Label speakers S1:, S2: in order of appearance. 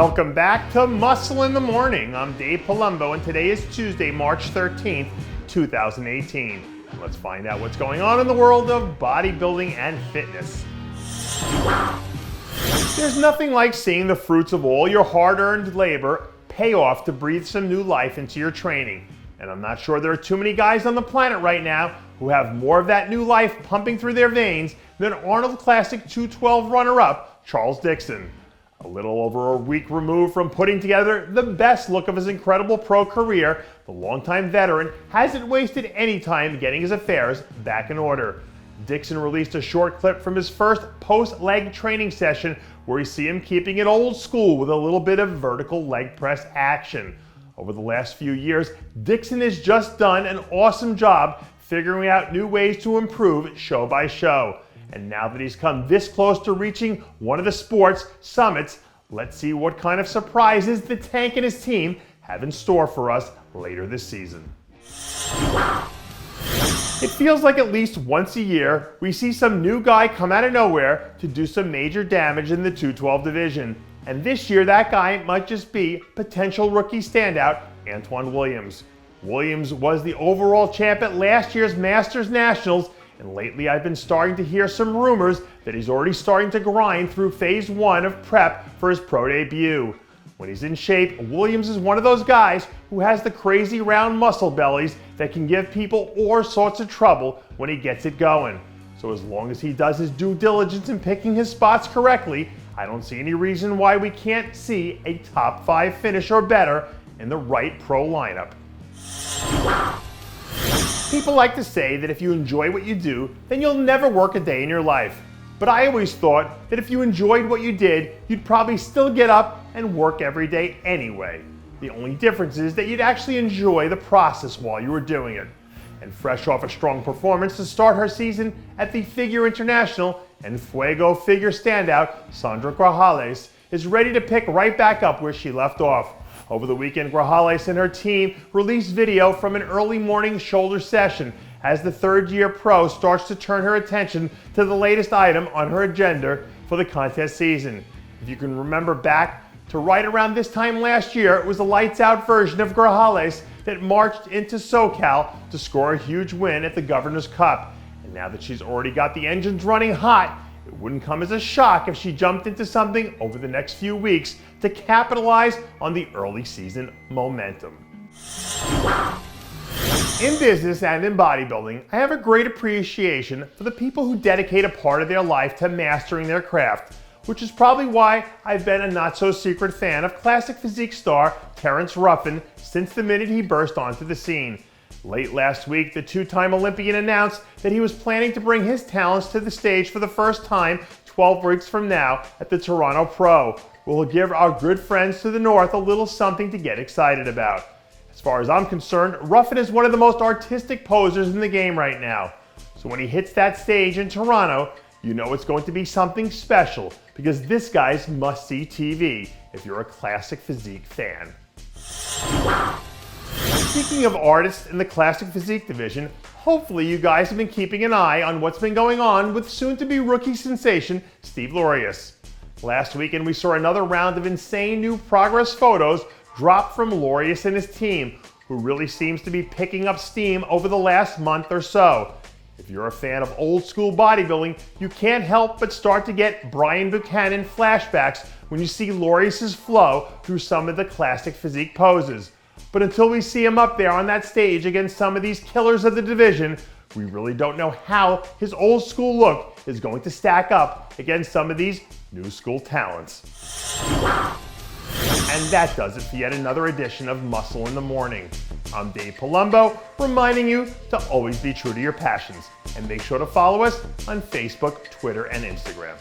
S1: Welcome back to Muscle in the Morning. I'm Dave Palumbo, and today is Tuesday, March 13th, 2018. Let's find out what's going on in the world of bodybuilding and fitness. There's nothing like seeing the fruits of all your hard-earned labor pay off to breathe some new life into your training. And I'm not sure there are too many guys on the planet right now who have more of that new life pumping through their veins than Arnold Classic 212 runner-up Charles Dixon. A little over a week removed from putting together the best look of his incredible pro career, the longtime veteran hasn't wasted any time getting his affairs back in order. Dixon released a short clip from his first post-leg training session where you see him keeping it old school with a little bit of vertical leg press action. Over the last few years, Dixon has just done an awesome job figuring out new ways to improve show by show. And now that he's come this close to reaching one of the sport's summits, let's see what kind of surprises the Tank and his team have in store for us later this season. It feels like at least once a year, we see some new guy come out of nowhere to do some major damage in the 212 division. And this year, that guy might just be potential rookie standout, Antwan Williams. Williams was the overall champ at last year's Masters Nationals, and lately I've been starting to hear some rumors that he's already starting to grind through phase 1 of prep for his pro debut. When he's in shape, Williams is one of those guys who has the crazy round muscle bellies that can give people all sorts of trouble when he gets it going. So as long as he does his due diligence in picking his spots correctly, I don't see any reason why we can't see a top 5 finish or better in the right pro lineup. People like to say that if you enjoy what you do, then you'll never work a day in your life. But I always thought that if you enjoyed what you did, you'd probably still get up and work every day anyway. The only difference is that you'd actually enjoy the process while you were doing it. And fresh off a strong performance to start her season at the Figure International, and Fuego figure standout Sandra Grajales is ready to pick right back up where she left off. Over the weekend, Grajales and her team released video from an early morning shoulder session as the third-year pro starts to turn her attention to the latest item on her agenda for the contest season. If you can remember back to right around this time last year, it was a lights-out version of Grajales that marched into SoCal to score a huge win at the Governor's Cup. And now that she's already got the engines running hot, it wouldn't come as a shock if she jumped into something over the next few weeks to capitalize on the early season momentum. In business and in bodybuilding, I have a great appreciation for the people who dedicate a part of their life to mastering their craft, which is probably why I've been a not-so-secret fan of classic physique star Terrence Ruffin since the minute he burst onto the scene. Late last week, the two-time Olympian announced that he was planning to bring his talents to the stage for the first time 12 weeks from now at the Toronto Pro, where we'll give our good friends to the north a little something to get excited about. As far as I'm concerned, Ruffin is one of the most artistic posers in the game right now. So when he hits that stage in Toronto, you know it's going to be something special, because this guy's must-see TV if you're a classic physique fan. Speaking of artists in the classic physique division, hopefully you guys have been keeping an eye on what's been going on with soon-to-be rookie sensation Steve Laureas. Last weekend we saw another round of insane new progress photos dropped from Laureas and his team, who really seems to be picking up steam over the last month or so. If you're a fan of old school bodybuilding, you can't help but start to get Brian Buchanan flashbacks when you see Laureas' flow through some of the classic physique poses. But until we see him up there on that stage against some of these killers of the division, we really don't know how his old school look is going to stack up against some of these new school talents. And that does it for yet another edition of Muscle in the Morning. I'm Dave Palumbo, reminding you to always be true to your passions. And make sure to follow us on Facebook, Twitter, and Instagram.